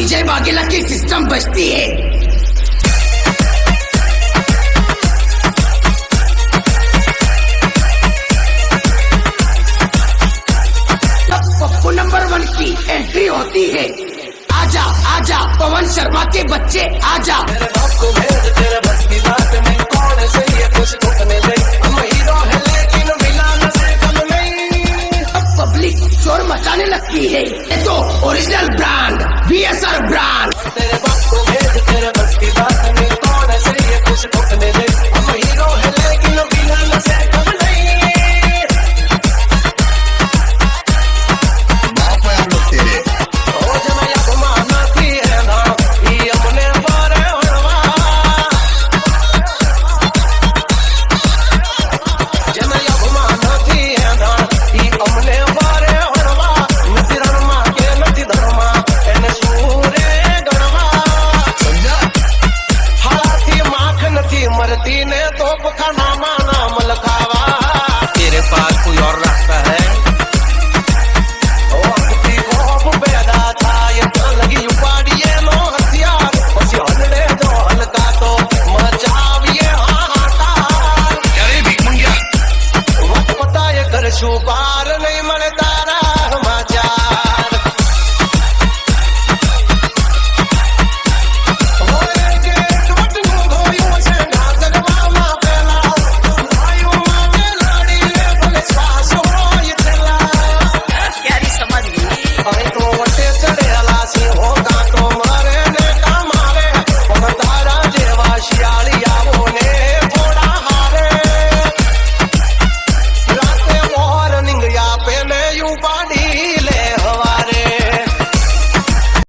विजय वाघेला की सिस्टम बचती है। पप्पू नंबर 1 की एंट्री होती है। आजा आजा पवन शर्मा के बच्चे आजा। तेरे बाप को भेज तेरे बस की बात नहीं, कौन सही है कुछ ठुकने दे। हम हीरो है लेकिन मिलान से कम नहीं। अब पब्लिक शोर मचाने लगती है। ये तो ओरिजिनल ब्रांड VSR ब्रांड। तेरे बाप को भेज तेरे बस की बात नहीं, कौन सही है कुछ ठुकने दे। हम हीरो है लेकिन मिलान से कम नहीं। बाप है हम लोग तेरे। ओ जमैया घुमाना थी है ना, ये अपने बारे हरवा। जमैया घुमाना थी है ना, ये अपने बारे हरवा। नथी रणमा के नथी धर्मा, एने सूरे गणवा। समझा? हाथी माख नथी मरती ने तोप खाना नाम लखावा। तेरे पास कोई और रास्ता है? ओ अगती गोप पैदा था, ये तो लगी उपाड़िए नो हथियार। बस हलड़े जो हल्का तो मचाविए हाहाकार। अरे भीख मंगिया। वक्त पता ये कर छुपार नहीं मरता।